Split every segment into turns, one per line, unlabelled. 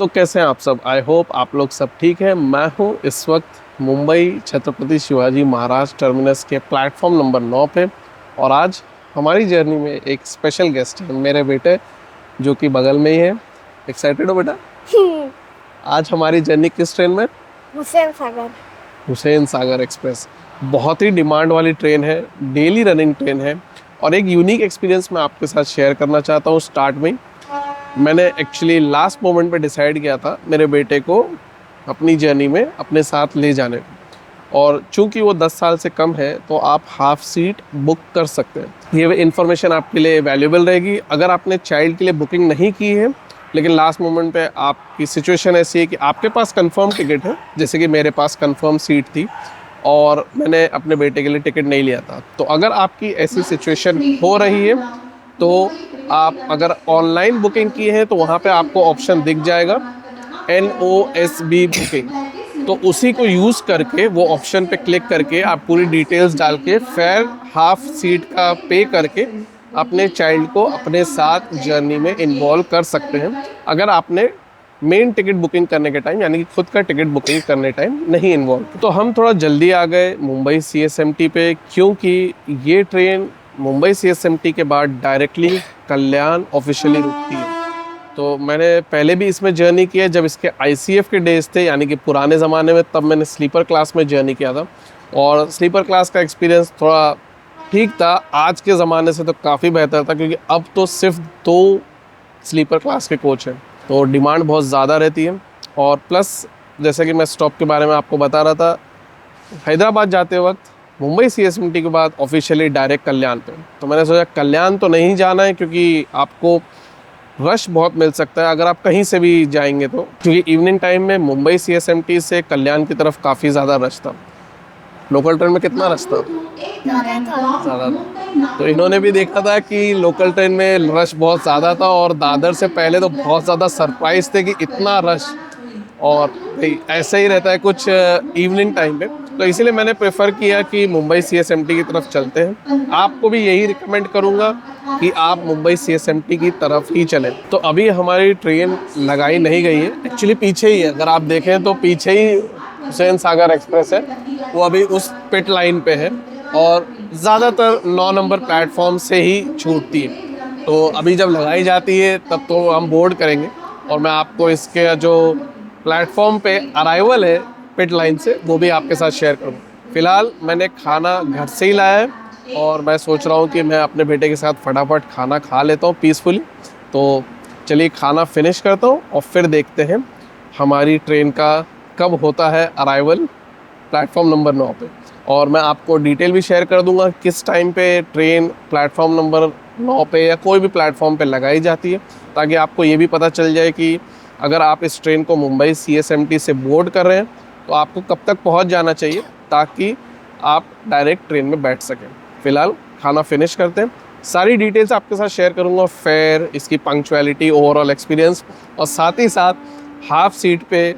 तो कैसे हैं आप सब। आई होप आप लोग सब ठीक है। मैं हूँ इस वक्त मुंबई छत्रपति शिवाजी महाराज टर्मिनस के प्लेटफॉर्म नंबर 9 पे। और आज हमारी जर्नी में एक स्पेशल गेस्ट है, मेरे बेटे जो कि बगल में ही है। एक्साइटेड हो बेटा? आज हमारी जर्नी किस ट्रेन में?
हुसैन सागर।
हुसैन सागर एक्सप्रेस। बहुत ही डिमांड वाली ट्रेन है, डेली रनिंग ट्रेन है। और एक यूनिक एक्सपीरियंस मैं आपके साथ शेयर करना चाहता हूँ। स्टार्ट में मैंने एक्चुअली लास्ट मोमेंट पे डिसाइड किया था मेरे बेटे को अपनी जर्नी में अपने साथ ले जाने को। और चूंकि वो 10 साल से कम है तो आप हाफ सीट बुक कर सकते हैं। ये इन्फॉर्मेशन आपके लिए वैल्यूएबल रहेगी अगर आपने चाइल्ड के लिए बुकिंग नहीं की है, लेकिन लास्ट मोमेंट पे आपकी सिचुएशन ऐसी है कि आपके पास कंफर्म टिकट है, जैसे कि मेरे पास कंफर्म सीट थी और मैंने अपने बेटे के लिए टिकट नहीं लिया था। तो अगर आपकी ऐसी सिचुएशन हो रही है तो आप अगर ऑनलाइन बुकिंग की है तो वहाँ पे आपको ऑप्शन दिख जाएगा NOSB बुकिंग। तो उसी को यूज़ करके वो ऑप्शन पे क्लिक करके आप पूरी डिटेल्स डाल के फेयर हाफ सीट का पे करके अपने चाइल्ड को अपने साथ जर्नी में इन्वॉल्व कर सकते हैं, अगर आपने मेन टिकट बुकिंग करने के टाइम यानी कि खुद का टिकट बुकिंग करने टाइम नहीं इन्वॉल्व। तो हम थोड़ा जल्दी आ गए मुंबई CSMT पे, क्योंकि ये ट्रेन मुंबई CSMT के बाद डायरेक्टली कल्याण ऑफिशियली रुकती है। तो मैंने पहले भी इसमें जर्नी की है जब इसके ICF के डेज थे, यानी कि पुराने ज़माने में, तब मैंने स्लीपर क्लास में जर्नी किया था। और स्लीपर क्लास का एक्सपीरियंस थोड़ा ठीक था, आज के ज़माने से तो काफ़ी बेहतर था, क्योंकि अब तो सिर्फ 2 स्लीपर क्लास के कोच हैं, तो डिमांड बहुत ज़्यादा रहती है। और प्लस जैसे कि मैं स्टॉप के बारे में आपको बता रहा था, हैदराबाद जाते वक्त मुंबई CSMT के बाद ऑफिशियली डायरेक्ट कल्याण पे। तो मैंने सोचा कल्याण तो नहीं जाना है, क्योंकि आपको रश बहुत मिल सकता है अगर आप कहीं से भी जाएंगे तो, क्योंकि इवनिंग टाइम में मुंबई CSMT से कल्याण की तरफ काफ़ी ज़्यादा रश था। लोकल ट्रेन में कितना रश था? ज़्यादा था। तो इन्होंने भी देखा था कि लोकल ट्रेन में रश बहुत ज़्यादा था, और दादर से पहले तो बहुत ज़्यादा सरप्राइज थे कि इतना रश। और भाई ऐसा ही रहता है कुछ इवनिंग टाइम पे, तो इसीलिए मैंने प्रेफर किया कि मुंबई CSMT की तरफ चलते हैं। आपको भी यही रिकमेंड करूँगा कि आप मुंबई CSMT की तरफ ही चलें। तो अभी हमारी ट्रेन लगाई नहीं गई है, एक्चुअली पीछे ही है, अगर आप देखें तो पीछे ही हुसैन सागर एक्सप्रेस है, वो अभी उस पिट लाइन पे है और ज़्यादातर 9 नंबर प्लेटफॉर्म से ही छूटती है। तो अभी जब लगाई जाती है तब तो हम बोर्ड करेंगे और मैं आपको इसके जो प्लेटफॉर्म पे अराइवल है पिट लाइन से वो भी आपके साथ शेयर करूँगा। फ़िलहाल मैंने खाना घर से ही लाया है और मैं सोच रहा हूँ कि मैं अपने बेटे के साथ फटाफट खाना खा लेता हूँ पीसफुली। तो चलिए खाना फिनिश करता हूँ और फिर देखते हैं हमारी ट्रेन का कब होता है अराइवल प्लेटफॉर्म नंबर 9 पे। और मैं आपको डिटेल भी शेयर कर दूंगा किस टाइम पे ट्रेन प्लेटफॉर्म नंबर 9 पे या कोई भी प्लेटफॉर्म पे लगाई जाती है, ताकि आपको ये भी पता चल जाए कि अगर आप इस ट्रेन को मुंबई CSMT से बोर्ड कर रहे हैं तो आपको कब तक पहुंच जाना चाहिए, ताकि आप डायरेक्ट ट्रेन में बैठ सकें। फ़िलहाल खाना फिनिश करते हैं, सारी डिटेल्स आपके साथ शेयर करूंगा, फेयर, इसकी पंक्चुअलिटी, ओवरऑल एक्सपीरियंस, और साथ ही साथ हाफ सीट पे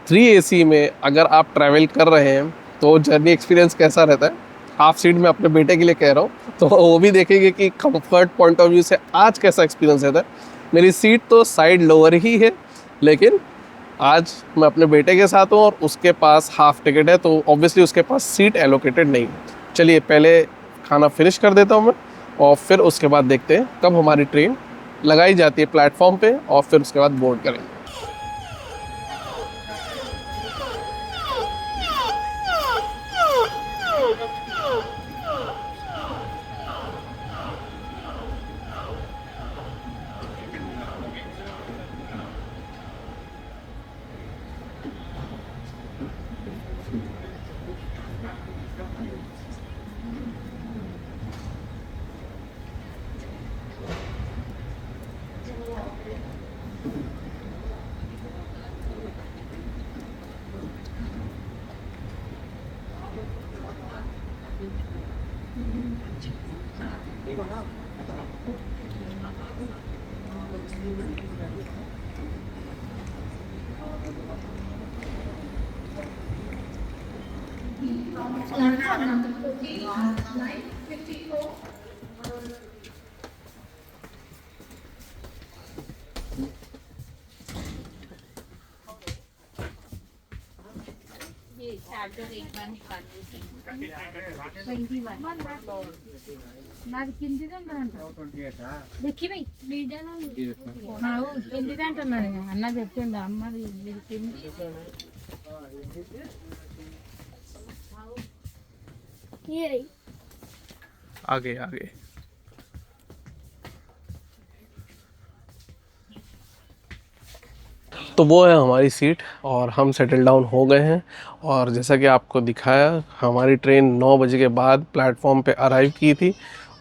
3 AC में अगर आप ट्रैवल कर रहे हैं तो जर्नी एक्सपीरियंस कैसा रहता है। हाफ सीट में अपने बेटे के लिए कह रहा हूँ, तो वो भी देखेंगे कि कंफर्ट पॉइंट ऑफ व्यू से आज कैसा एक्सपीरियंस रहता है। मेरी सीट तो साइड लोअर ही है, लेकिन आज मैं अपने बेटे के साथ हूँ और उसके पास हाफ टिकट है, तो ऑब्वियसली उसके पास सीट एलोकेटेड नहीं है। चलिए पहले खाना फिनिश कर देता हूँ मैं, और फिर उसके बाद देखते हैं कब हमारी ट्रेन लगाई जाती है प्लेटफॉर्म पे, और फिर उसके बाद बोर्ड करेंगे।
నాది కిందిది ఉంటుందంట లెక్కిపోయి కిందిది అంటున్నాడు అన్న చెప్తుండ అమ్మది కింది
आगे आगे तो वो है हमारी सीट और हम सेटल डाउन हो गए हैं। और जैसा कि आपको दिखाया, हमारी ट्रेन 9 बजे के बाद प्लेटफॉर्म पे अराइव की थी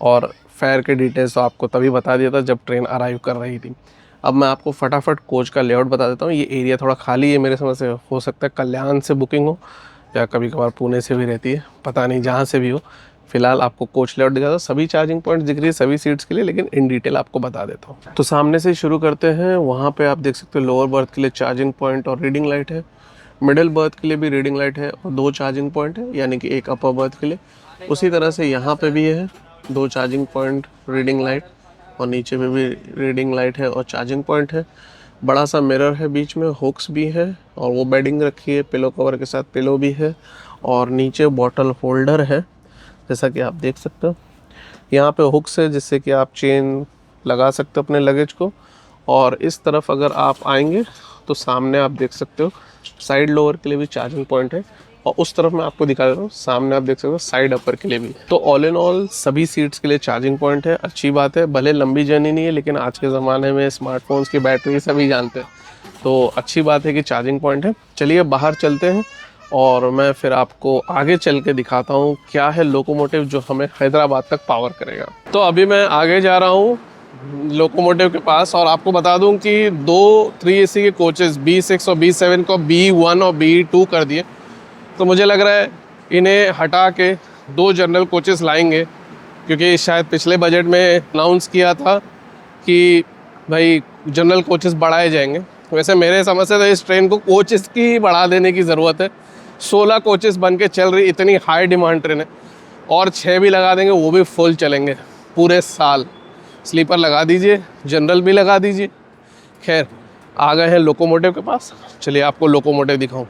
और फेयर के डिटेल्स तो आपको तभी बता दिया था जब ट्रेन अराइव कर रही थी। अब मैं आपको फटाफट कोच का लेआउट बता देता हूँ। ये एरिया थोड़ा खाली है मेरे समझ से, हो सकता है कल्याण से बुकिंग हो या कभी कभार पुणे से भी रहती है, पता नहीं, जहाँ से भी हो। फिलहाल आपको कोच लेआउट दिखाता हूँ, सभी चार्जिंग पॉइंट दिख रही है सभी सीट्स के लिए, लेकिन इन डिटेल आपको बता देता हूँ। तो सामने से शुरू करते हैं। वहाँ पे आप देख सकते हो लोअर बर्थ के लिए चार्जिंग पॉइंट और रीडिंग लाइट है, मिडिल बर्थ के लिए भी रीडिंग लाइट है और 2 चार्जिंग पॉइंट है, यानी कि एक अपर बर्थ के लिए। उसी तरह से यहाँ पे भी है 2 चार्जिंग पॉइंट, रीडिंग लाइट, और नीचे में भी रीडिंग लाइट है और चार्जिंग पॉइंट है। बड़ा सा मिरर है बीच में, हुक्स भी है और वो बेडिंग रखी है, पिलो कवर के साथ पिलो भी है, और नीचे बॉटल होल्डर है जैसा कि आप देख सकते हो। यहाँ पे हुक्स है जिससे कि आप चेन लगा सकते हो अपने लगेज को। और इस तरफ अगर आप आएंगे तो सामने आप देख सकते हो साइड लोअर के लिए भी चार्जिंग पॉइंट है, और उस तरफ मैं आपको दिखा देता हूँ, सामने आप देख सकते हो साइड अपर के लिए भी। तो ऑल इन ऑल सभी सीट्स के लिए चार्जिंग पॉइंट है। अच्छी बात है, भले लंबी जर्नी नहीं है, लेकिन आज के ज़माने में स्मार्टफोन्स की बैटरी सभी जानते हैं, तो अच्छी बात है कि चार्जिंग पॉइंट है। चलिए बाहर चलते हैं और मैं फिर आपको आगे चल के दिखाता हूँ क्या है लोकोमोटिव जो हमें हैदराबाद तक पावर करेगा। तो अभी मैं आगे जा रहा हूँ लोकोमोटिव के पास, और आपको बता दूं कि 2 3AC के कोचेस B6 और B7 को B1 और B2 कर दिए। तो मुझे लग रहा है इन्हें हटा के 2 जनरल कोचेस लाएंगे, क्योंकि शायद पिछले बजट में अनाउंस किया था कि भाई जनरल कोचेस बढ़ाए जाएंगे। वैसे मेरे समझ से तो इस ट्रेन को कोचेस की बढ़ा देने की ज़रूरत है। 16 कोचेस बन के चल रही, इतनी हाई डिमांड ट्रेन है, और 6 भी लगा देंगे वो भी फुल चलेंगे पूरे साल। स्लीपर लगा दीजिए, जनरल भी लगा दीजिए। खैर आ गए हैं लोकोमोटिव के पास, चलिए आपको लोकोमोटिव दिखाऊं।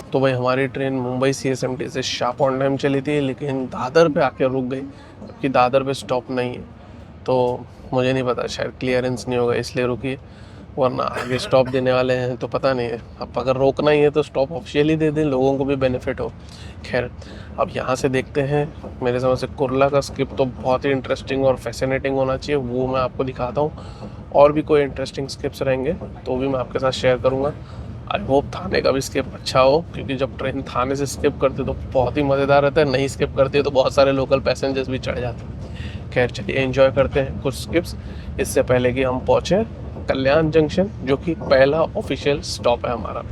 तो भाई हमारी ट्रेन मुंबई CSMT से शार्प ऑन टाइम चली थी, लेकिन दादर पे आके रुक गई, क्योंकि दादर पे स्टॉप नहीं है। तो मुझे नहीं पता, शायद क्लियरेंस नहीं होगा इसलिए रुकी, वरना आगे स्टॉप देने वाले हैं तो पता नहीं है। अब अगर रोकना ही है तो स्टॉप ऑफिशियली दे दें, लोगों को भी बेनिफिट हो। खैर अब यहाँ से देखते हैं। मेरे समझ से कुर्ला का स्किप तो बहुत ही इंटरेस्टिंग और फैसिनेटिंग होना चाहिए, वो मैं आपको दिखाता हूँ। और भी कोई इंटरेस्टिंग स्किप्स रहेंगे तो भी मैं आपके साथ शेयर करूँगा। आई होप थाने का भी स्किप अच्छा हो, क्योंकि जब ट्रेन थाने से स्किप करती है तो बहुत ही मज़ेदार रहता है, नहीं स्किप करती है तो बहुत सारे लोकल पैसेंजर्स भी चढ़ जाते हैं। खैर चलिए एंजॉय करते हैं कुछ स्किप्स, इससे पहले कि हम पहुँचे कल्याण जंक्शन, जो कि पहला ऑफिशियल स्टॉप है हमारा।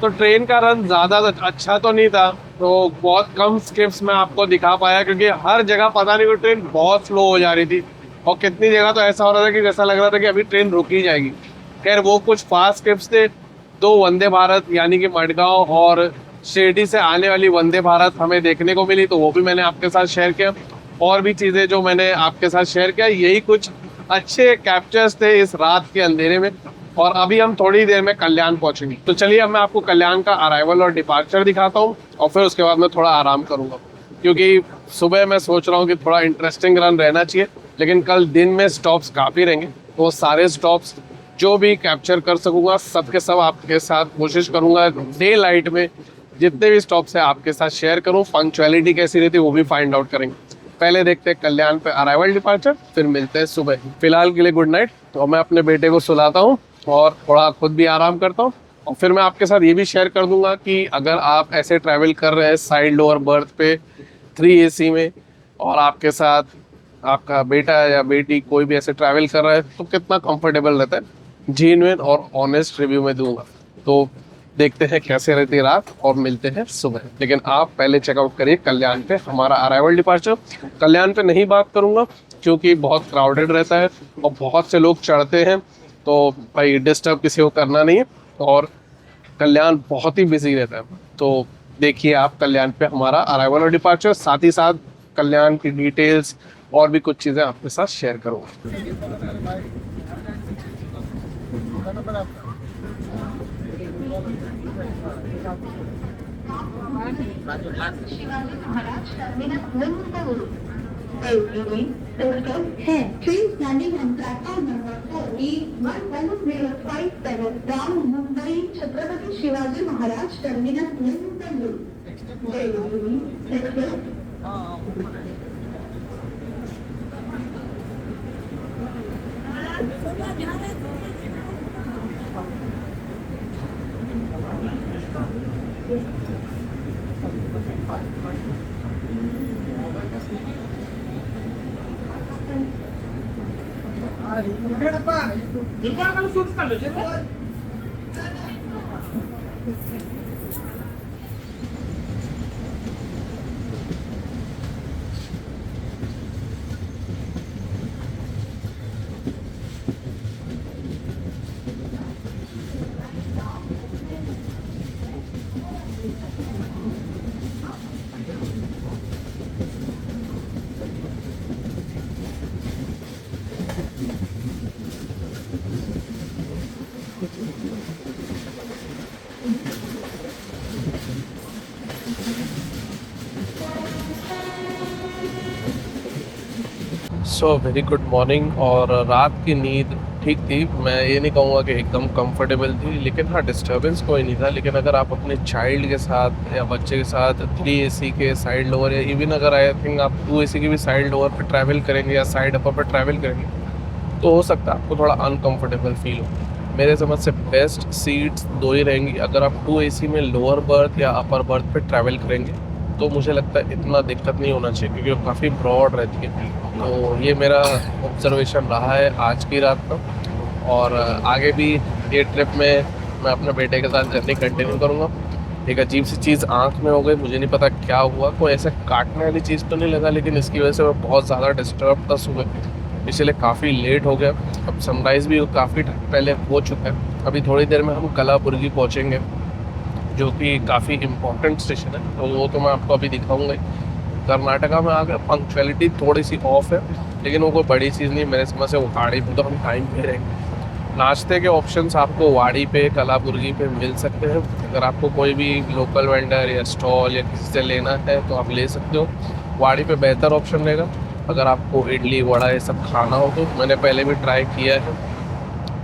तो ट्रेन का रन ज़्यादा अच्छा तो नहीं था, तो बहुत कम स्किप्स मैं आपको दिखा पाया, क्योंकि हर जगह पता नहीं वो ट्रेन बहुत स्लो हो जा रही थी और कितनी जगह तो ऐसा हो रहा था कि जैसा लग रहा था कि अभी ट्रेन रुक ही जाएगी। खैर वो कुछ फास्ट स्किप्स थे, 2 वंदे भारत यानी कि मडगांव और शिरडी से आने वाली वंदे भारत हमें देखने को मिली, तो वो भी मैंने आपके साथ शेयर किया। और भी चीज़ें जो मैंने आपके साथ शेयर किया, यही कुछ अच्छे कैप्चर्स थे इस रात के अंधेरे में। और अभी हम थोड़ी देर में कल्याण पहुंचेंगे, तो चलिए अब मैं आपको कल्याण का अराइवल और डिपार्चर दिखाता हूँ और फिर उसके बाद मैं थोड़ा आराम करूँगा, क्योंकि सुबह मैं सोच रहा हूँ कि थोड़ा इंटरेस्टिंग रन रहना चाहिए, लेकिन कल दिन में स्टॉप्स काफ़ी रहेंगे, तो वो सारे स्टॉप्स जो भी कैप्चर कर सकूँगा सबके सब आपके साथ कोशिश करूँगा डे लाइट में जितने भी स्टॉप्स है आपके साथ शेयर करूँ। पंक्चुअलिटी कैसी रहती है वो भी फाइंड आउट करेंगे। पहले देखते हैं कल्याण पे अराइवल डिपार्चर, फिर मिलते हैं सुबह। फिलहाल के लिए गुड नाइट। तो मैं अपने बेटे को सुलाता हूँ और थोड़ा खुद भी आराम करता हूँ, और फिर मैं आपके साथ ये भी शेयर कर दूंगा कि अगर आप ऐसे ट्रैवल कर रहे हैं साइड लोअर बर्थ पे 3 AC में, और आपके साथ आपका बेटा या बेटी कोई भी ऐसे ट्रैवल कर रहा है, तो कितना कंफर्टेबल रहता है, जेन्युइन और ऑनेस्ट रिव्यू में दूंगा। तो देखते हैं कैसे रहती है रात और मिलते हैं सुबह। लेकिन आप पहले चेकआउट करिए कल्याण पे हमारा अराइवल डिपार्चर। कल्याण पे नहीं बात करूंगा क्योंकि बहुत क्राउडेड रहता है और बहुत से लोग चढ़ते हैं, तो भाई डिस्टर्ब किसी को करना नहीं है, और कल्याण बहुत ही बिजी रहता है। तो देखिए आप कल्याण पे हमारा अराइवल और डिपार्चर, साथ ही साथ कल्याण की डिटेल्स और भी कुछ चीज़ें आपके साथ शेयर करूँगा।
Please standing on platform number 4 E1105 from Mumbai, Chhatrapati Shivaji Maharaj Terminus, New Delhi.
So very good morning. और रात की नींद ठीक थी, मैं ये नहीं कहूँगा कि एकदम कंफर्टेबल थी, लेकिन हाँ डिस्टर्बेंस कोई नहीं था। लेकिन अगर आप अपने चाइल्ड के साथ या बच्चे के साथ 3 AC के साइड लोअर, या इवन अगर आई थिंक आप 2 AC के भी साइड लोअर पे ट्रैवल करेंगे या साइड अपर पर ट्रैवल करेंगे, तो हो सकता है आपको थोड़ा अनकंफर्टेबल फील हो। मेरे समझ से बेस्ट सीट्स 2 ही रहेंगी। अगर आप 2 AC में लोअर बर्थ या अपर बर्थ पे ट्रैवल करेंगे तो मुझे लगता है इतना दिक्कत नहीं होना चाहिए, क्योंकि वो काफ़ी ब्रॉड रहती है। तो ये मेरा ऑब्जर्वेशन रहा है आज की रात का, और आगे भी ये ट्रिप में मैं अपने बेटे के साथ जर्नी कंटिन्यू करूँगा। एक अजीब सी चीज़ आँख में हो गई, मुझे नहीं पता क्या हुआ, कोई ऐसे काटने वाली चीज़ तो नहीं लगा, लेकिन इसकी वजह से मैं बहुत ज़्यादा डिस्टर्ब था सुबह, इसलिए काफ़ी लेट हो गया। अब सनराइज़ भी काफ़ी पहले हो चुका है। अभी थोड़ी देर में हम कलाबुर्गी पहुँचेंगे, जो कि काफ़ी इम्पोर्टेंट स्टेशन है, तो वो तो मैं आपको अभी दिखाऊंगा ही। कर्नाटका में आकर पंक्चुअलिटी थोड़ी सी ऑफ है, लेकिन वो कोई बड़ी चीज़ नहीं मेरे समझ से। वाड़ी पे तो हम टाइम पे रहेंगे। नाश्ते के ऑप्शंस आपको वाड़ी पे, कलाबुर्गी पे मिल सकते हैं। अगर आपको कोई भी लोकल वेंडर या स्टॉल या किसी से लेना है तो आप ले सकते हो। वाड़ी पे बेहतर ऑप्शन रहेगा। अगर आपको इडली वड़ा ये सब खाना हो तो मैंने पहले भी ट्राई किया है,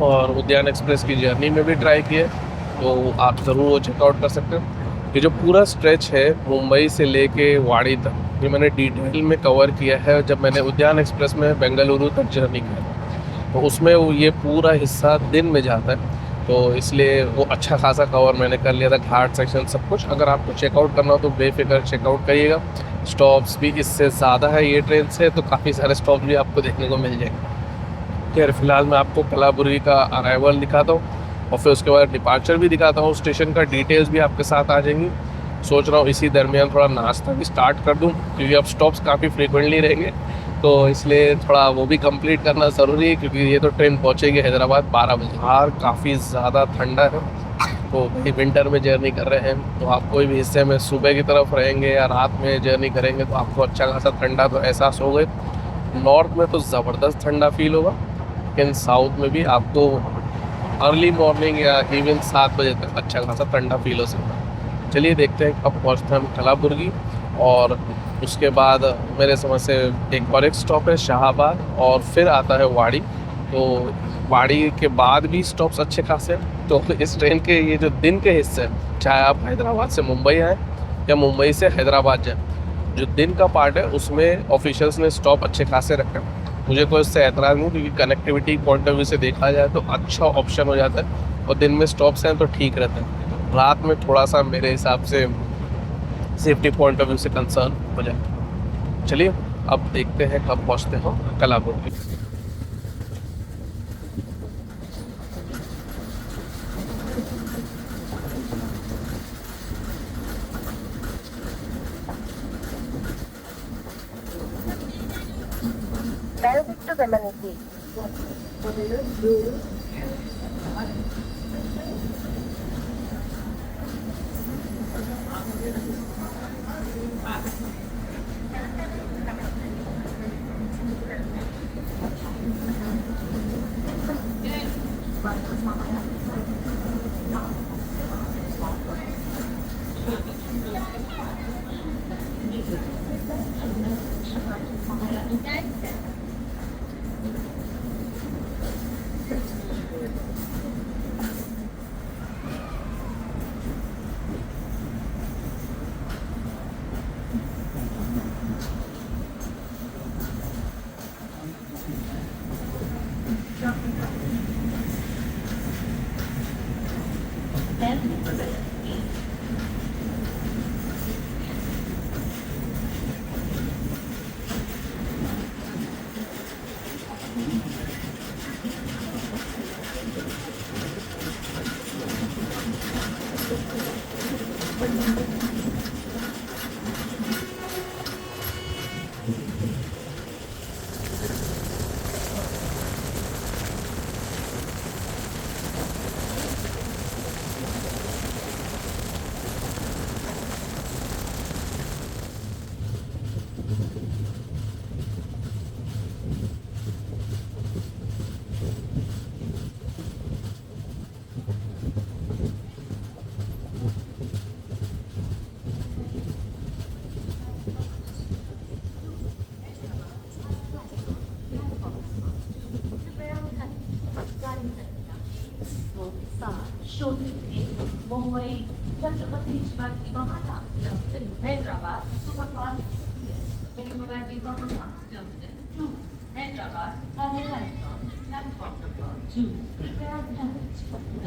और उद्यान एक्सप्रेस की जर्नी में भी ट्राई किया है, तो आप ज़रूर वो चेकआउट कर सकते हो। ये जो पूरा स्ट्रेच है मुंबई से लेके वाड़ी तक, ये मैंने डिटेल में कवर किया है जब मैंने उद्यान एक्सप्रेस में बेंगलुरु तक जर्नी की, तो उसमें वो ये पूरा हिस्सा दिन में जाता है, तो इसलिए वो अच्छा खासा कवर मैंने कर लिया था, घाट सेक्शन सब कुछ। अगर आपको चेकआउट करना हो तो बेफिक्र चेकआउट करिएगा। स्टॉप्स भी इससे ज़्यादा है ये ट्रेन से, तो काफ़ी सारे स्टॉप भी आपको देखने को मिल जाएंगे। खैर फिलहाल मैं आपको कलाबुर्गी का अराइवल दिखाता हूँ, और फिर उसके बाद डिपार्चर भी दिखाता हूँ, स्टेशन का डिटेल्स भी आपके साथ आ जाएंगी। सोच रहा हूँ इसी दरमियान थोड़ा नाश्ता भी स्टार्ट कर दूँ, क्योंकि अब स्टॉप्स काफ़ी फ्रिक्वेंटली रहेंगे, तो इसलिए थोड़ा वो भी कंप्लीट करना ज़रूरी है, क्योंकि ये तो ट्रेन पहुँचेगी हैदराबाद 12 बजे। बाहर काफ़ी ज़्यादा ठंडा है, तो भाई विंटर में जर्नी कर रहे हैं, तो आप कोई भी हिस्से में सुबह की तरफ रहेंगे या रात में जर्नी करेंगे तो आपको अच्छा खासा ठंडा तो एहसास होगा। नॉर्थ में तो ज़बरदस्त ठंडा फील होगा, लेकिन साउथ में भी आपको अर्ली मॉर्निंग या इवन 7 बजे तक अच्छा खासा ठंडा फील हो सकता है। चलिए देखते हैं कब पहुँचते हैं हम कलाबुर्गी, और उसके बाद मेरे समझ से एक स्टॉप है शाहाबाद, और फिर आता है वाड़ी। तो वाड़ी के बाद भी स्टॉप्स अच्छे खासे हैं। तो इस ट्रेन के ये जो दिन के हिस्से हैं, चाहे आप हैदराबाद से मुंबई आएँ या मुंबई से हैदराबाद जाएँ, जो दिन का पार्ट है उसमें ऑफिशियल्स ने स्टॉप अच्छे खासे रखे हैं। मुझे कोई इससे एतराज़ नहीं, क्योंकि कनेक्टिविटी पॉइंट ऑफ व्यू से देखा जाए तो अच्छा ऑप्शन हो जाता है, और दिन में स्टॉप्स हैं तो ठीक रहता है। रात में थोड़ा सा मेरे हिसाब से सेफ्टी पॉइंट ऑफ व्यू से कंसर्न हो जाता है। चलिए अब देखते हैं कब पहुँचते हो कलाबुर्गी।
ದಯವಿಟ್ಟು ಗಮನಿಸಿ. Mumbai Chhatrapati Shivaji Maharaj Hyderabad superfast Hyderabad platform number 2 कृपया ध्यान दीजिए।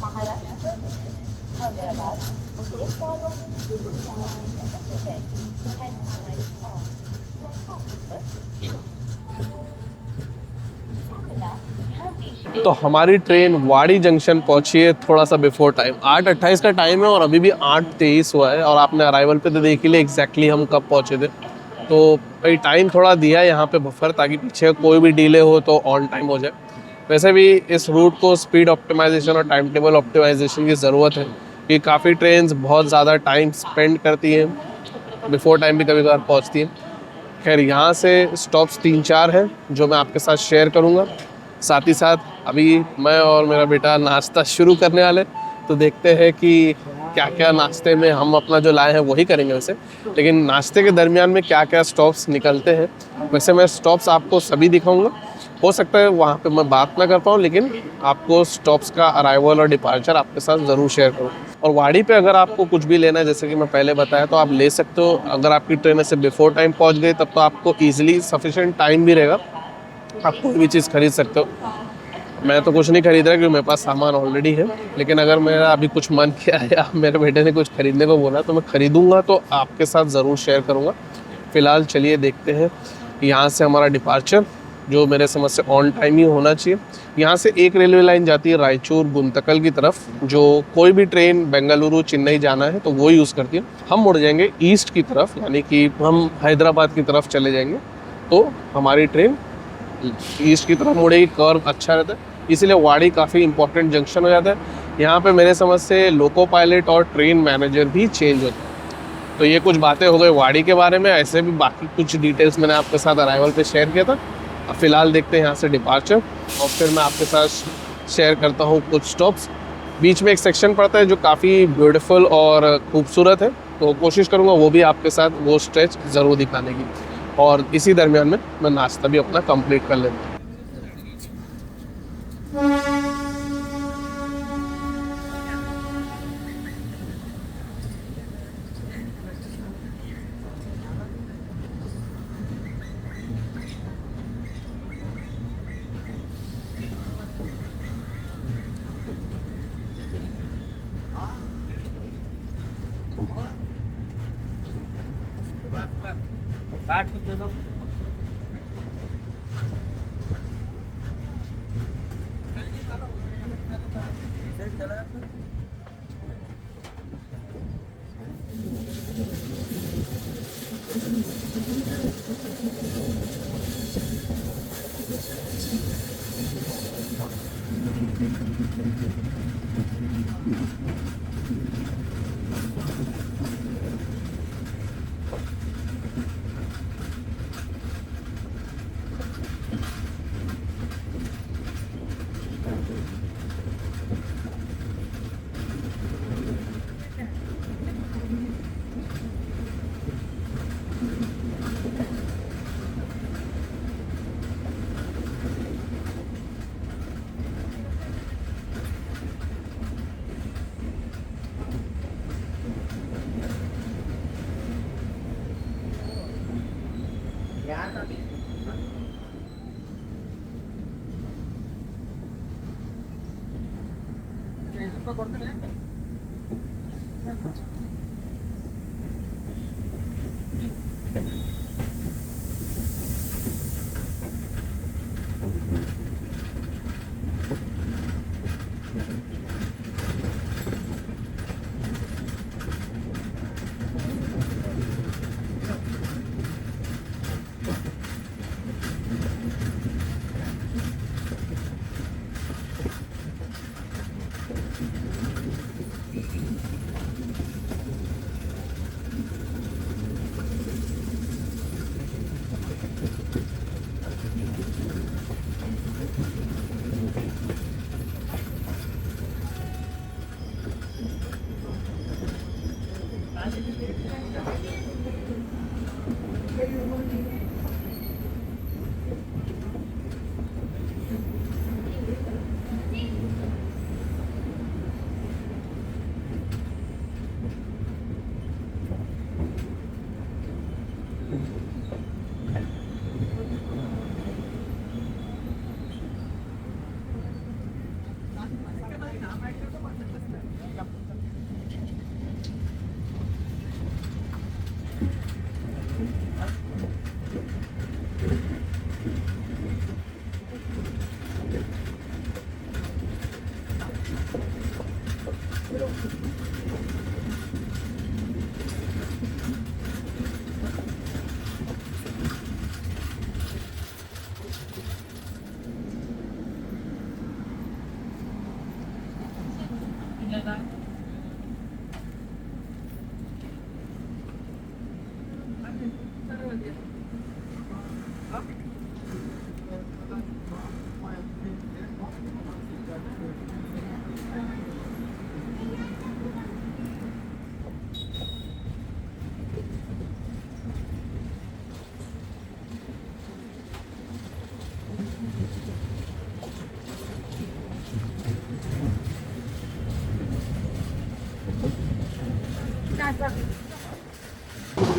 महाराष्ट्र
तो हमारी ट्रेन वाड़ी जंक्शन पहुंची है थोड़ा सा बिफोर टाइम। 8:28 का टाइम है और अभी भी 8:23 हुआ है, और आपने अराइवल पे तो देख ही लिया एग्जैक्टली हम कब पहुंचे थे। तो भाई टाइम थोड़ा दिया है यहाँ पे बफर, ताकि पीछे कोई भी डिले हो तो ऑन टाइम हो जाए। वैसे भी इस रूट को स्पीड ऑप्टिमाइजेशन और टाइम टेबल ऑप्टिमाइजेशन की ज़रूरत है, कि काफ़ी ट्रेन्स बहुत ज़्यादा टाइम स्पेंड करती हैं, बिफोर टाइम भी कभी कभार पहुँचती हैं। खैर यहाँ से स्टॉप्स 3-4 हैं जो मैं आपके साथ शेयर करूँगा। साथ ही साथ अभी मैं और मेरा बेटा नाश्ता शुरू करने वाले, तो देखते हैं कि क्या क्या नाश्ते में हम अपना जो लाए हैं वही करेंगे वैसे, लेकिन नाश्ते के दरमियान में क्या क्या स्टॉप्स निकलते हैं। वैसे मैं स्टॉप्स आपको सभी दिखाऊंगा, हो सकता है वहाँ पे मैं बात ना कर पाऊँ, लेकिन आपको स्टॉप्स का अराइवल और डिपार्चर आपके साथ ज़रूर शेयर करूँ। और वाड़ी पे अगर आपको कुछ भी लेना है, जैसे कि मैं पहले बताया, तो आप ले सकते हो। अगर आपकी ट्रेन ऐसे बिफोर टाइम पहुँच गई तब तो आपको ईजिली सफिशेंट टाइम भी रहेगा, आप कोई भी चीज़ खरीद सकते हो। मैं तो कुछ नहीं खरीद रहा क्योंकि मेरे पास सामान ऑलरेडी है, लेकिन अगर मेरा अभी कुछ मन किया या मेरे बेटे ने कुछ खरीदने को बोला तो मैं खरीदूंगा, तो आपके साथ ज़रूर शेयर करूंगा। फ़िलहाल चलिए देखते हैं यहाँ से हमारा डिपार्चर, जो मेरे समझ से ऑन टाइम ही होना चाहिए। यहाँ से एक रेलवे लाइन जाती है रायचूर गुंतकल की तरफ, जो कोई भी ट्रेन बेंगलुरु चेन्नई जाना है तो वो यूज़ करती है। हम मुड़ जाएंगे ईस्ट की तरफ, यानी कि हम हैदराबाद की तरफ चले जाएंगे, तो हमारी ट्रेन ईस्ट की तरफ मुड़ेगी। कर्व अच्छा रहता है, इसीलिए वाड़ी काफ़ी इंपॉर्टेंट जंक्शन हो जाता है। यहाँ पे मेरे समझ से लोको पायलट और ट्रेन मैनेजर भी चेंज होते हैं। तो ये कुछ बातें हो गई वाड़ी के बारे में। ऐसे भी बाकी कुछ डिटेल्स मैंने आपके साथ अराइवल पे शेयर किया था। अब फ़िलहाल देखते हैं यहाँ से डिपार्चर, और फिर मैं आपके साथ शेयर करता हूँ कुछ स्टॉप्स। बीच में एक सेक्शन पड़ता है जो काफ़ी ब्यूटीफुल और खूबसूरत है, तो कोशिश करूँगा वो भी आपके साथ वो स्ट्रेच ज़रूर दिखाने की। और इसी दरमियान में मैं नाश्ता भी अपना कंप्लीट कर लेता हूँ।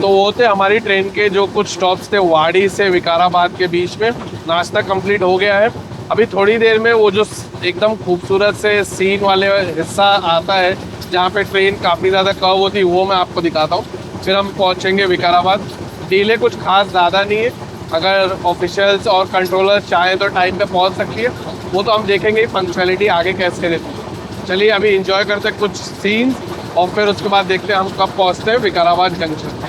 तो वो थे हमारी ट्रेन के जो कुछ स्टॉप्स थे वाड़ी से विकाराबाद के बीच में। नाश्ता कंप्लीट हो गया है। अभी थोड़ी देर में वो जो एकदम खूबसूरत से सीन वाले हिस्सा आता है जहाँ पे ट्रेन काफ़ी ज़्यादा कर्व होती है, वो मैं आपको दिखाता हूँ। फिर हम पहुँचेंगे विकाराबाद। डिले कुछ खास ज़्यादा नहीं है, अगर ऑफिशियल्स और कंट्रोलर चाहें तो टाइम पे पहुँच सकती है। वो तो हम देखेंगे पंक्चुअलिटी आगे कैसे रहती है। चलिए अभी इंजॉय करते हैं कुछ सीन्स और फिर उसके बाद देखते हैं हम कब पहुँचते हैं विकाराबाद जंक्शन।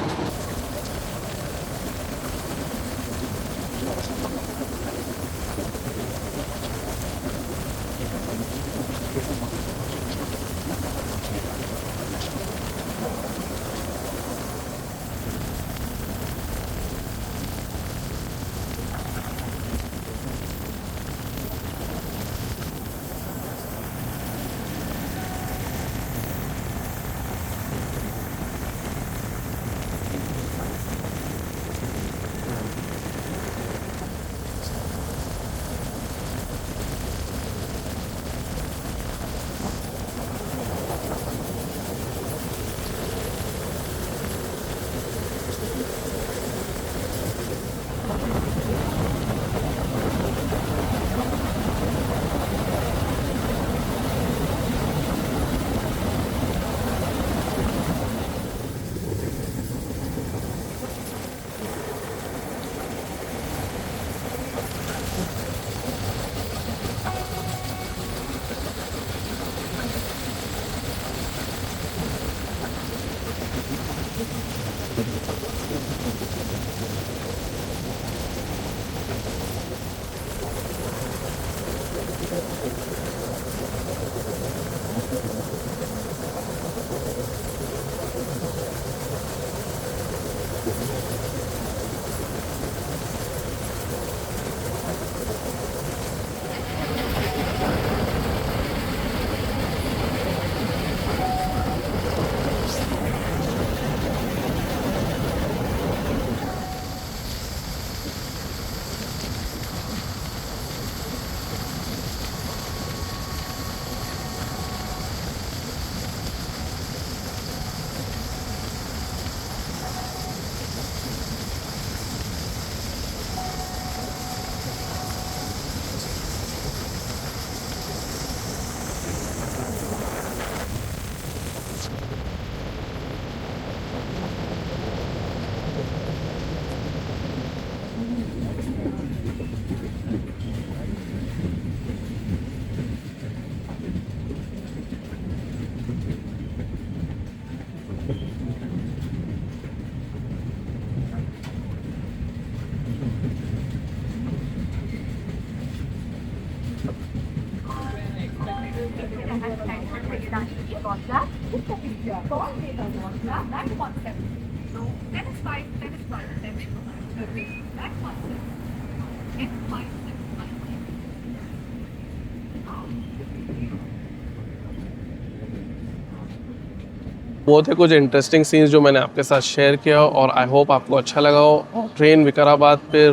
वो थे कुछ इंटरेस्टिंग सीन्स जो मैंने आपके साथ शेयर किया और आई होप आपको अच्छा लगा हो। ट्रेन विकाराबाद पे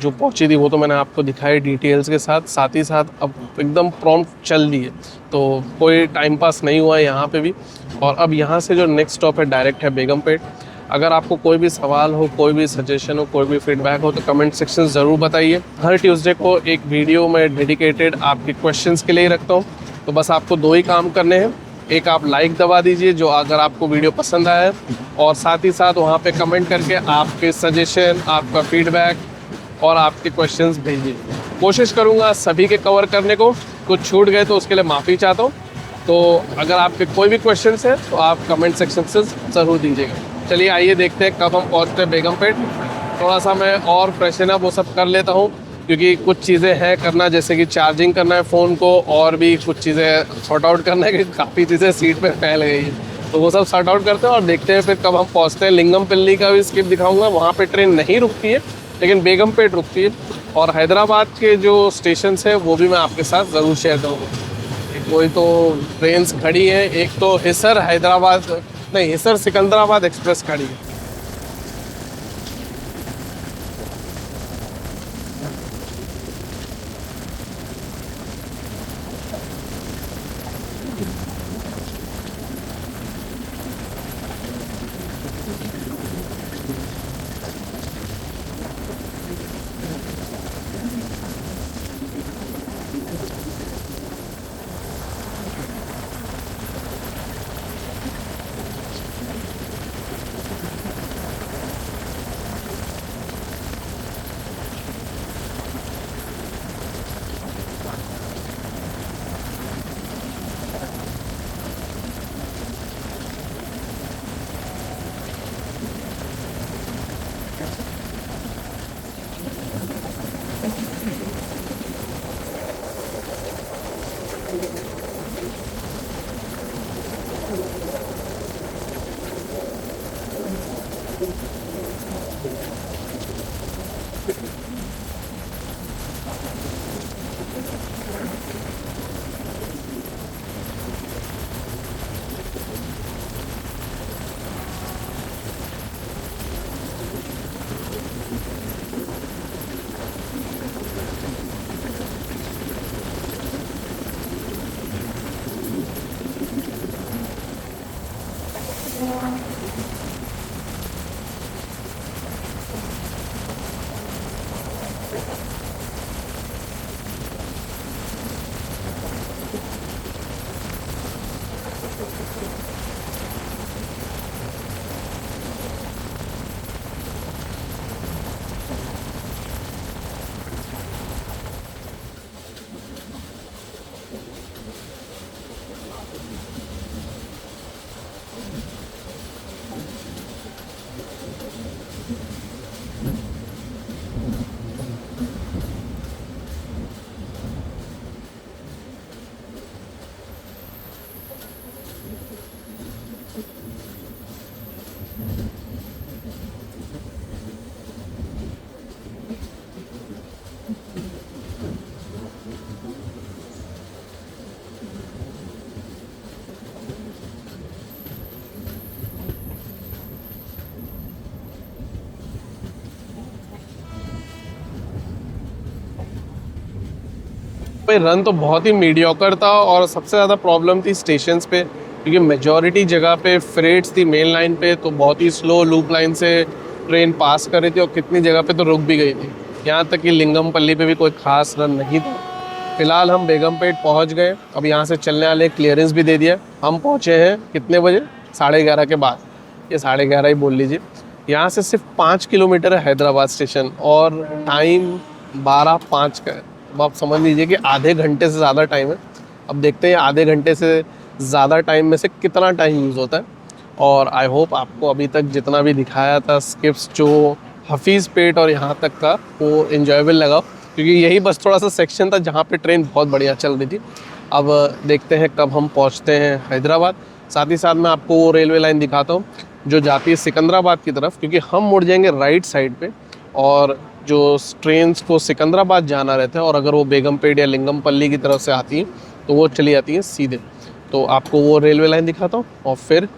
जो पहुंची थी वो तो मैंने आपको दिखाई डिटेल्स के साथ ही साथ अब एकदम प्रॉम्प्ट चल दी है, तो कोई टाइम पास नहीं हुआ है यहाँ पे भी। और अब यहाँ से जो नेक्स्ट स्टॉप है डायरेक्ट है बेगमपेट। अगर आपको कोई भी सवाल हो, कोई भी सजेशन हो, कोई भी फीडबैक हो तो कमेंट सेक्शन ज़रूर बताइए। हर ट्यूसडे को एक वीडियो मैं डेडिकेटेड आपके क्वेश्चंस के लिए रखता हूँ। तो बस आपको दो ही काम करने हैं, एक आप लाइक दबा दीजिए जो अगर आपको वीडियो पसंद आया है, और साथ ही साथ वहाँ पे कमेंट करके आपके सजेशन, आपका फीडबैक और आपके क्वेश्चंस भेजिए। कोशिश करूँगा सभी के कवर करने को, कुछ छूट गए तो उसके लिए माफ़ी चाहता हूँ। तो अगर आपके कोई भी क्वेश्चन है तो आप कमेंट सेक्शन से ज़रूर दीजिएगा। चलिए आइए देखते हैं कब हम पहुँचते हैं बेगमपेट। थोड़ा सा मैं और फ्रेशन अप वो सब कर लेता हूँ, क्योंकि कुछ चीज़ें हैं करना, जैसे कि चार्जिंग करना है फ़ोन को, और भी कुछ चीज़ें सॉर्ट आउट करना है, कि काफ़ी चीज़ें सीट पे फैल गई हैं। तो वो सब सॉर्ट आउट करते हैं और देखते हैं फिर कब हम पहुँचते हैं। लिंगमपल्ली का भी स्किप दिखाऊंगा, वहाँ पे ट्रेन नहीं रुकती है लेकिन बेगमपेट रुकती है। और हैदराबाद के जो स्टेशन है वो भी मैं आपके साथ ज़रूर शेयर करूँगा। कोई तो ट्रेन्स खड़ी है, एक तो हिसर हैदराबाद नहीं, हिसर सिकंदराबाद एक्सप्रेस खड़ी है। भाई रन तो बहुत ही मीडियोकर था, और सबसे ज़्यादा प्रॉब्लम थी स्टेशंस पे, क्योंकि मेजॉरिटी जगह पे फ्रेट्स थी मेन लाइन पे, तो बहुत ही स्लो लूप लाइन से ट्रेन पास कर रही थी, और कितनी जगह पे तो रुक भी गई थी। यहाँ तक कि लिंगमपल्ली पे भी कोई खास रन नहीं था। फिलहाल हम बेगमपेट पहुँच गए। अब यहाँ से चलने वाले क्लियरेंस भी दे दिया। हम पहुँचे हैं कितने बजे? 11:30 के बाद, ये 11:30 ही बोल लीजिए। यहाँ से सिर्फ 5 किलोमीटर है हैदराबाद स्टेशन, और टाइम 12:05 का है। अब आप समझ लीजिए कि आधे घंटे से ज़्यादा टाइम है। अब देखते हैं आधे घंटे से ज़्यादा टाइम में से कितना टाइम यूज़ होता है। और आई होप आपको अभी तक जितना भी दिखाया था स्किप्स, जो हफीज़ पेट और यहाँ तक का, वो इन्जॉयबल लगा, क्योंकि यही बस थोड़ा सा सेक्शन था जहाँ पे ट्रेन बहुत बढ़िया चल रही थी। अब देखते हैं कब हम पहुँचते हैं हैदराबाद। साथ ही साथ मैं आपको वो रेलवे लाइन दिखाता हूँ जो जाती है सिकंदराबाद की तरफ, क्योंकि हम मुड़ जाएंगे राइट साइड पे, और जो ट्रेन्स को सिकंदराबाद जाना रहता है, और अगर वो बेगमपेट या लिंगमपल्ली की तरफ से आती हैं तो वो चली जाती हैं सीधे। तो आपको वो रेलवे लाइन दिखाता हूँ और फिर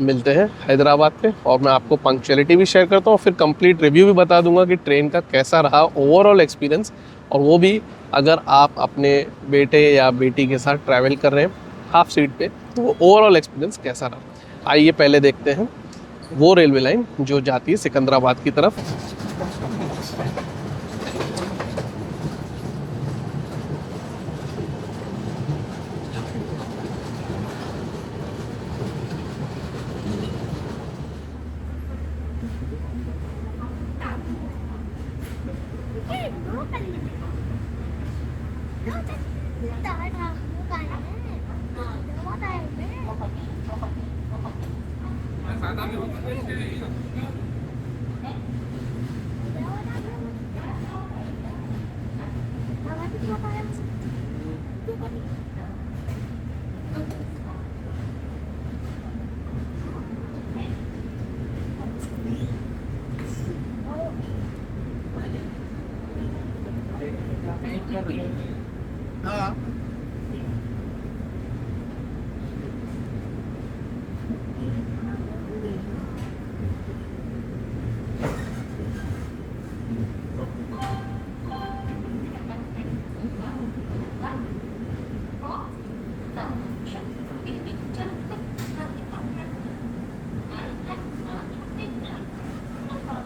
मिलते हैं हैदराबाद पे, और मैं आपको पंक्चुअलिटी भी शेयर करता हूँ, फिर कंप्लीट रिव्यू भी बता दूंगा कि ट्रेन का कैसा रहा ओवरऑल एक्सपीरियंस, और वो भी अगर आप अपने बेटे या बेटी के साथ ट्रैवल कर रहे हैं हाफ सीट पे, तो वो ओवरऑल एक्सपीरियंस कैसा रहा। आइए पहले देखते हैं वो रेलवे लाइन जो जाती है सिकंदराबाद की तरफ।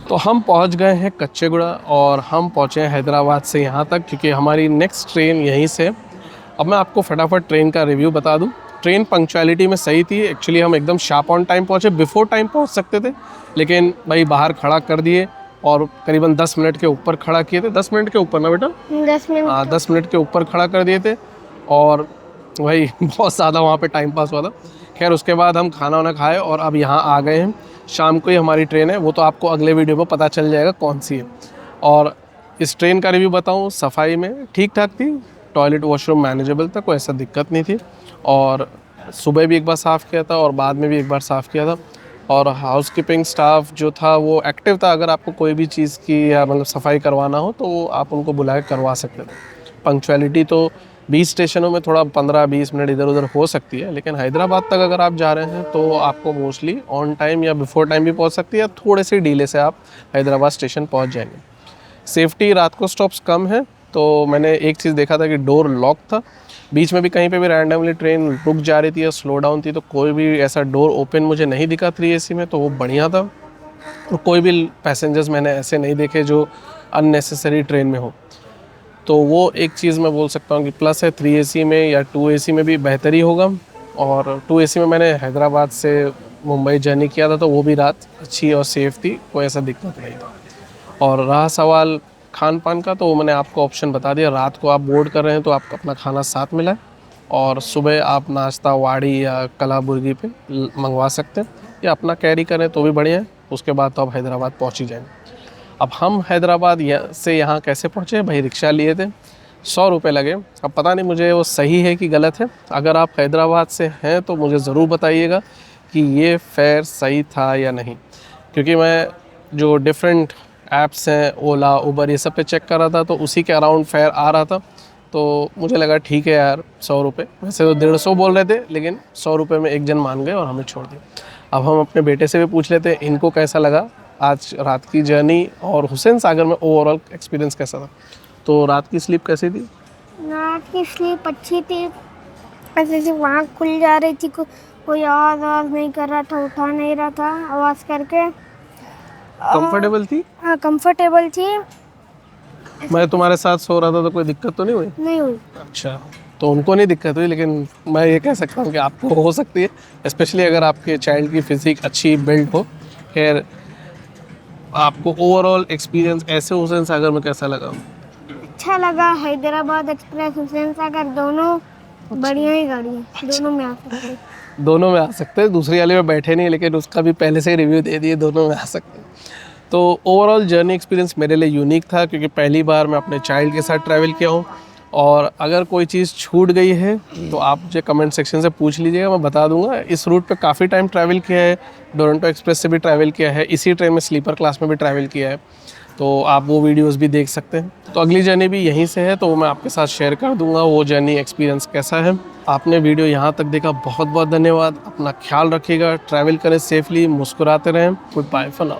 तो हम पहुंच गए हैं कच्चेगुड़ा और हम पहुंचे हैं हैदराबाद से यहाँ तक, क्योंकि हमारी नेक्स्ट ट्रेन यहीं से। अब मैं आपको फटाफट ट्रेन का रिव्यू बता दूं। ट्रेन पंक्चुअलिटी में सही थी। एक्चुअली हम एकदम शार्प ऑन टाइम पहुँचे, बिफोर टाइम पहुँच सकते थे, लेकिन भाई बाहर खड़ा कर दिए और करीबन 10 मिनट के ऊपर खड़ा किए थे। 10 मिनट के ऊपर ना बेटा?
10 मिनट।
हाँ, 10 मिनट के ऊपर खड़ा कर दिए थे और भाई बहुत ज़्यादा वहाँ पे टाइम पास हुआ था। खैर उसके बाद हम खाना वाना खाए और अब यहाँ आ गए हैं। शाम को ही हमारी ट्रेन है, वो तो आपको अगले वीडियो में पता चल जाएगा कौन सी है। और इस ट्रेन का रिव्यू बताऊँ, सफाई में ठीक ठाक थी, टॉयलेट वॉशरूम मैनेजेबल था, कोई ऐसा दिक्कत नहीं थी। और सुबह भी एक बार साफ़ किया था और बाद में भी एक बार साफ़ किया था। और हाउसकीपिंग स्टाफ जो था वो एक्टिव था। अगर आपको कोई भी चीज़ की या मतलब सफाई करवाना हो तो वो आप उनको बुला के करवा सकते थे। पंक्चुअलिटी तो 20 स्टेशनों में थोड़ा 15-20 मिनट इधर उधर हो सकती है, लेकिन हैदराबाद तक अगर आप जा रहे हैं तो आपको मोस्टली ऑन टाइम या बिफोर टाइम भी पहुंच सकती है, थोड़े से डिले से आप हैदराबाद स्टेशन पहुंच जाएंगे। सेफ्टी, रात को स्टॉप्स कम है, तो मैंने एक चीज़ देखा था कि डोर लॉक था। बीच में भी कहीं पे भी रैंडमली ट्रेन रुक जा रही थी या स्लो डाउन थी तो कोई भी ऐसा डोर ओपन मुझे नहीं दिखा 3AC में, तो वो बढ़िया था। और कोई भी पैसेंजर्स मैंने ऐसे नहीं देखे जो अननेसेसरी ट्रेन में हो। तो वो एक चीज़ मैं बोल सकता हूँ कि प्लस है। 3AC में या 2AC में भी बेहतर ही होगा। और 2AC में मैंने हैदराबाद से मुंबई जर्नी किया था तो वो भी रात अच्छी और सेफ़ थी, कोई ऐसा दिक्कत नहीं था। और रहा सवाल खान पान का, तो वो मैंने आपको ऑप्शन बता दिया। रात को आप बोर्ड कर रहे हैं तो आप अपना खाना साथ मिलाएं और सुबह आप नाश्ता वाड़ी या कलाबुर्गी पे मंगवा सकते हैं या अपना कैरी करें तो भी बढ़िया है। उसके बाद तो आप हैदराबाद पहुँच ही जाएंगे। अब हम हैदराबाद से यहाँ कैसे पहुँचे? भाई रिक्शा लिए थे, 100 रुपये लगे। अब पता नहीं मुझे वो सही है कि गलत है। अगर आप हैदराबाद से हैं तो मुझे ज़रूर बताइएगा कि ये फेयर सही था या नहीं, क्योंकि मैं जो डिफरेंट ऐप्स हैं ओला उबर ये सब पे चेक कर रहा था तो उसी के अराउंड फेयर आ रहा था। तो मुझे लगा ठीक है यार 100 रुपये, वैसे तो 150 बोल रहे थे लेकिन 100 रुपये में एक जन मान गए और हमें छोड़ दिया। अब हम अपने बेटे से भी पूछ लेते हैं इनको कैसा लगा आज रात की जर्नी और हुसैन सागर में ओवरऑल एक्सपीरियंस कैसा था। तो रात की स्लीप कैसी थी?
रात की स्लीप अच्छी थी। ऐसे से वहाँ खुल जा रही थी, कोई आवाज़ नहीं कर रहा था, उठा नहीं रहा था आवाज़ करके।
कंफर्टेबल थी?
हाँ कंफर्टेबल थी।
मैं तुम्हारे साथ सो रहा था तो कोई दिक्कत तो नहीं हुई?
नहीं हुई।
अच्छा, तो उनको नहीं दिक्कत हुई, लेकिन मैं ये कह सकता हूँ कि आपको हो सकती है, स्पेशली अगर आपके चाइल्ड की फिजिक अच्छी बिल्ड हो। खैर आपको ओवरऑल एक्सपीरियंस ऐसे हुसैन सागर में कैसा लगा?
अच्छा लगा। हैदराबाद एक्सप्रेस, हुसैन सागर दोनों बढ़िया ही गाड़ी है, दोनों में आ सकते हैं।
दोनों में आ सकते हैं। दूसरी वाले में बैठे नहीं, लेकिन उसका भी पहले से ही रिव्यू दे दिए, दोनों में आ सकते हैं। तो ओवरऑल जर्नी एक्सपीरियंस मेरे लिए यूनिक था, क्योंकि पहली बार मैं अपने चाइल्ड के साथ ट्रैवल किया हूँ। और अगर कोई चीज़ छूट गई है तो आप मुझे कमेंट सेक्शन से पूछ लीजिएगा, मैं बता दूंगा। इस रूट पे काफ़ी टाइम ट्रैवल किया है, डोरंटो एक्सप्रेस से भी ट्रैवल किया है, इसी ट्रेन में स्लीपर क्लास में भी ट्रैवल किया है, तो आप वो वीडियोस भी देख सकते हैं। तो अगली जर्नी भी यहीं से है, तो मैं आपके साथ शेयर कर दूंगा वो जर्नी एक्सपीरियंस कैसा है। आपने वीडियो यहाँ तक देखा, बहुत बहुत धन्यवाद। अपना ख्याल रखिएगा, ट्रैवल करें सेफली, मुस्कुराते रहें। Goodbye for now.